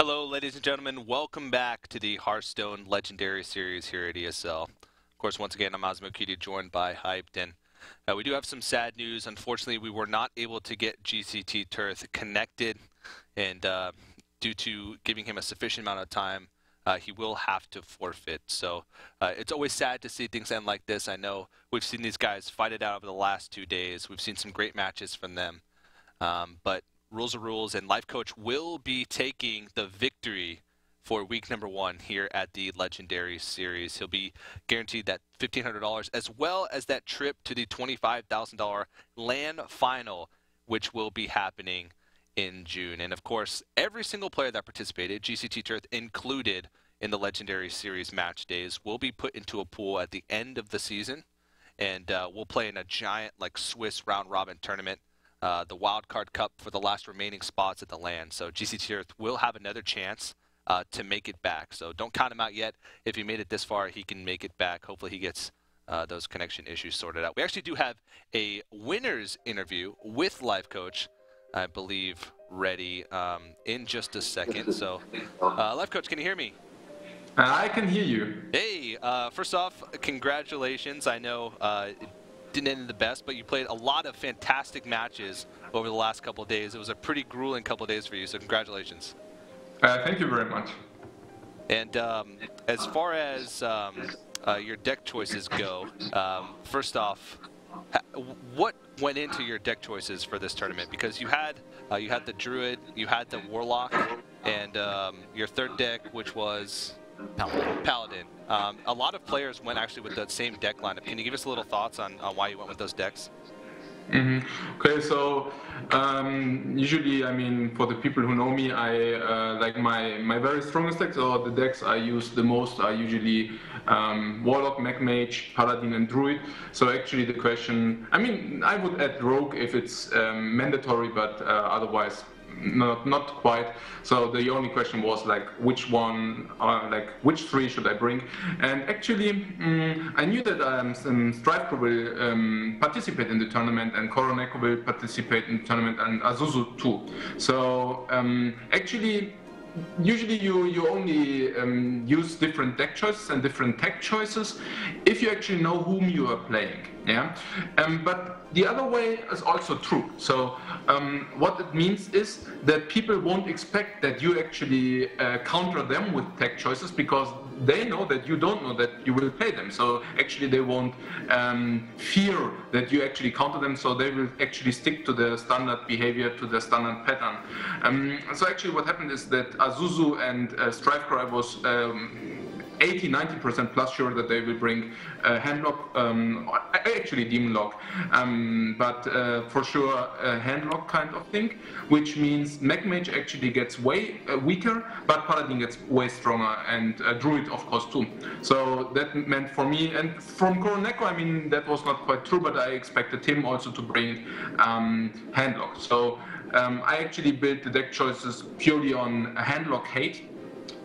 Hello, ladies and gentlemen. Welcome back to the Hearthstone Legendary Series here at ESL. Of course, once again, I'm Osmokiti, joined by Hyped, and we do have some sad news. Unfortunately, we were not able to get GCT Turth connected, and due to giving him a sufficient amount of time, he will have to forfeit. So it's always sad to see things end like this. I know we've seen these guys fight it out over the last 2 days. We've seen some great matches from them, but rules are rules, and Lifecoach will be taking the victory for week number 1 here at the Legendary Series. He'll be guaranteed that $1,500 as well as that trip to the $25,000 LAN final, which will be happening in June. And of course, every single player that participated, GCT Turth included in the Legendary Series match days, will be put into a pool at the end of the season, and we'll play in a giant like Swiss round-robin tournament. The Wildcard Cup for the last remaining spots at the LAN. So GCT Earth will have another chance to make it back. So don't count him out yet. If he made it this far, he can make it back. Hopefully he gets those connection issues sorted out. We actually do have a winners interview with Lifecoach, I believe, ready in just a second. So Lifecoach, can you hear me? I can hear you. Hey, first off, congratulations. I know didn't end the best, but you played a lot of fantastic matches over the last couple of days. It was a pretty grueling couple of days for you, so congratulations. Thank you very much. And as far as your deck choices go, first off, what went into your deck choices for this tournament? Because you had the Druid, you had the Warlock, and your third deck, which was Paladin. A lot of players went actually with the same deck lineup. Can you give us a little thoughts on why you went with those decks? Okay, so usually, I mean, for the people who know me, I like my very strongest decks, or the decks I use the most, are usually Warlock, Mage, Paladin, and Druid. So actually the question, I mean, I would add Rogue if it's mandatory, but otherwise not quite. So the only question was like which one, which 3 should I bring? And actually I knew that Strife will participate in the tournament, and Koroneko will participate in the tournament, and Azuzu too. So actually usually you only use different deck choices and different tech choices if you actually know whom you are playing. Yeah, but the other way is also true. So what it means is that people won't expect that you actually counter them with tech choices, because they know that you don't know that you will play them. So actually they won't fear that you actually counter them, so they will actually stick to the standard behavior, to the standard pattern. So actually what happened is that Azuzu and Strifecry was 80–90% plus sure that they will bring Handlock, actually Demon Lock, but for sure a Handlock kind of thing, which means Mage actually gets way weaker, but Paladin gets way stronger, and Druid of course too. So that meant for me, and from Koroneko, I mean, that was not quite true, but I expected him also to bring Handlock. So I actually built the deck choices purely on Handlock hate,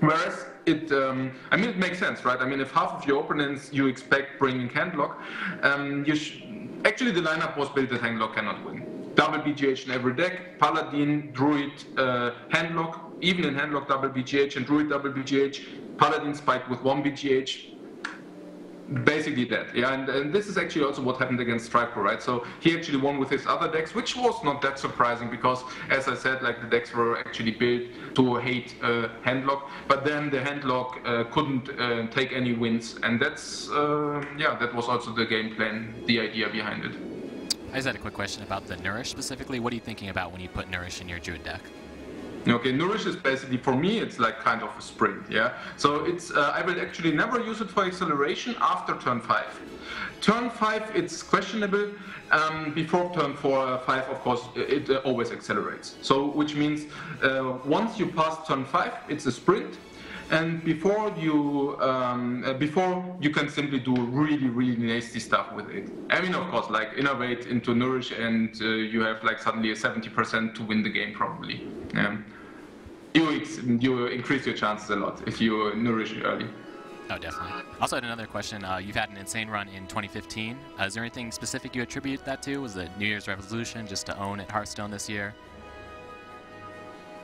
whereas I mean, it makes sense, right? I mean, if half of your opponents you expect bringing Handlock, actually the lineup was built that Handlock cannot win. Double BGH in every deck, Paladin, Druid, Handlock, even in Handlock double BGH and Druid double BGH, Paladin spiked with 1 BGH. Basically that, yeah, and this is actually also what happened against Striker, right? So he actually won with his other decks, which was not that surprising, because, as I said, like the decks were actually built to hate Handlock, but then the Handlock couldn't take any wins, and that's, yeah, that was also the game plan, the idea behind it. I just had a quick question about the Nourish specifically. What are you thinking about when you put Nourish in your Druid deck? Okay, Nourish is basically, for me, it's like kind of a sprint, yeah? So it's, I will actually never use it for acceleration after turn 5. Turn 5, it's questionable. Before turn 4, 5, of course, it always accelerates. So, which means once you pass turn 5, it's a sprint. And before you can simply do really nasty stuff with it. I mean, of course, like innovate into Nourish, and you have like suddenly a 70% to win the game probably. Yeah. You increase your chances a lot if you Nourish early. Oh, definitely. Also had another question. You've had an insane run in 2015. Is there anything specific you attribute that to? Was it New Year's resolution just to own at Hearthstone this year?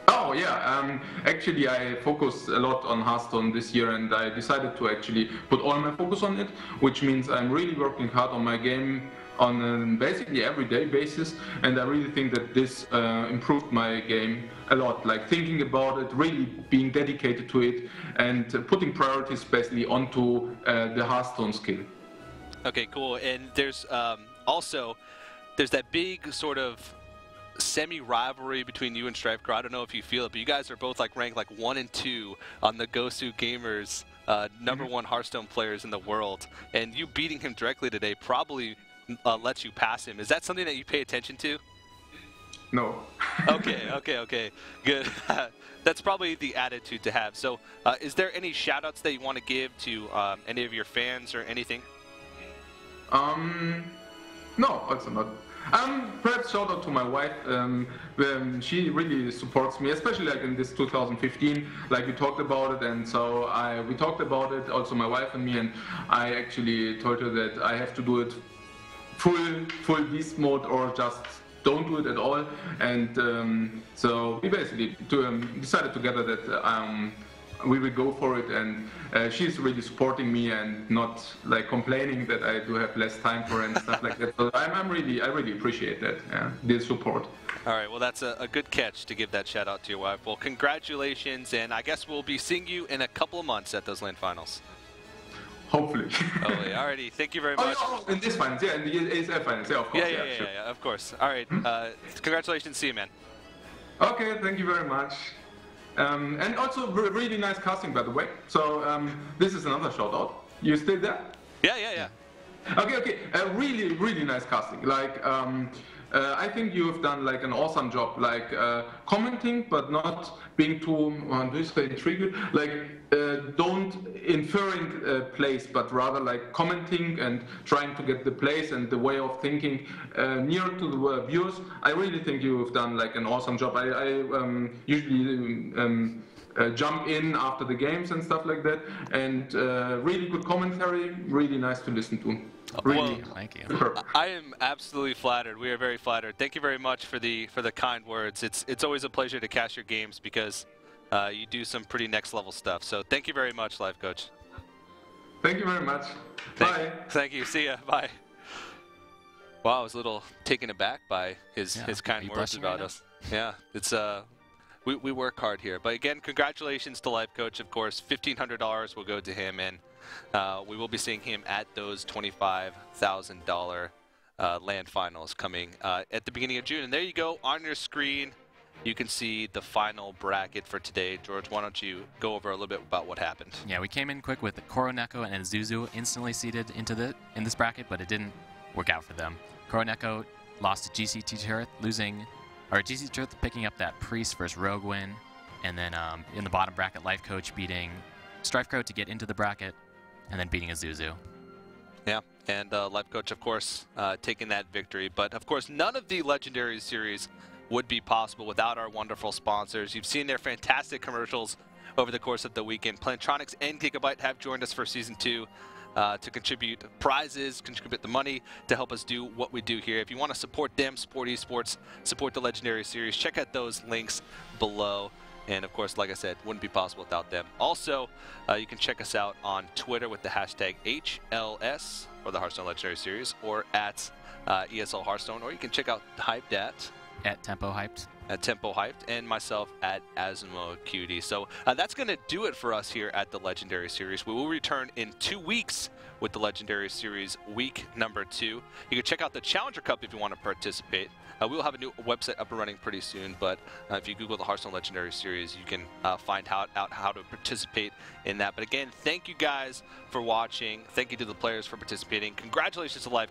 Oh, Oh yeah, actually I focused a lot on Hearthstone this year, and I decided to actually put all my focus on it, which means I'm really working hard on my game on a basically everyday basis, and I really think that this improved my game a lot, like thinking about it, really being dedicated to it, and putting priorities basically onto the Hearthstone skill. Okay, cool. And there's also, there's that big sort of semi-rivalry between you and StrifeCrow. I don't know if you feel it, but you guys are both like ranked like 1 and 2 on the Gosu Gamers #1 Hearthstone players in the world, and you beating him directly today probably lets you pass him. Is that something that you pay attention to? No. Okay, good. That's probably the attitude to have. So is there any shout-outs that you want to give to any of your fans or anything? No, also not. Perhaps shout out to my wife. She really supports me, especially like in this 2015. Like we talked about it, and so we talked about it. Also, my wife and me, and I actually told her that I have to do it full beast mode or just don't do it at all. And so we basically decided together that we will go for it, and she's really supporting me and not like complaining that I do have less time for her and stuff like that. So I really appreciate that, the support. All right, well, that's a good catch to give that shout out to your wife. Well, congratulations, and I guess we'll be seeing you in a couple of months at those LAN finals. Hopefully. Hopefully. Alrighty, thank you very much. Oh, in this finals, yeah, in the ESL finals, yeah, of course. Yeah, of course. All right, congratulations, see you, man. Okay, thank you very much. And also really nice casting, by the way. So this is another shout out. You still there? Yeah. Okay. Really nice casting. Like I think you have done like an awesome job, like commenting, but not being too intrigued. Like don't inferring plays, but rather like commenting and trying to get the plays and the way of thinking near to the viewers. I really think you have done like an awesome job. I usually jump in after the games and stuff like that, and really good commentary, really nice to listen to. Really. Well, thank you. I am absolutely flattered. We are very flattered. Thank you very much for the kind words. It's always a pleasure to cast your games because you do some pretty next level stuff. So thank you very much, Lifecoach. Thank you very much. Bye. Thank you. See ya. Bye. Wow, I was a little taken aback by his kind words about us. Yeah, it's we work hard here. But again, congratulations to Lifecoach. Of course, $1,500 will go to him, and we will be seeing him at those $25,000 LAN finals coming at the beginning of June. And there you go on your screen. You can see the final bracket for today. George, why don't you go over a little bit about what happened? Yeah, we came in quick with Koroneko and Zuzu instantly seeded in this bracket, but it didn't work out for them. Koroneko lost to GC Teacherth, GC Teacherth picking up that Priest versus Rogue win, and then in the bottom bracket, Lifecoach beating StrifeCrow to get into the bracket, and then beating Zuzu. Yeah, and Lifecoach, of course, taking that victory. But, of course, none of the Legendary Series would be possible without our wonderful sponsors. You've seen their fantastic commercials over the course of the weekend. Plantronics and Gigabyte have joined us for Season 2 to contribute prizes, contribute the money to help us do what we do here. If you want to support them, support esports, support the Legendary Series, check out those links below. And of course, like I said, wouldn't be possible without them. Also, you can check us out on Twitter with the hashtag HLS, or the Hearthstone Legendary Series, or at ESL Hearthstone, or you can check out Hyped at Tempo Hyped. At Tempo Hyped, and myself at AsmoQD. So that's going to do it for us here at the Legendary Series. We will return in 2 weeks with the Legendary Series week number 2. You can check out the Challenger Cup if you want to participate. We will have a new website up and running pretty soon, but if you Google the Hearthstone Legendary Series, you can find out how to participate in that. But again, thank you guys for watching. Thank you to the players for participating. Congratulations to Life.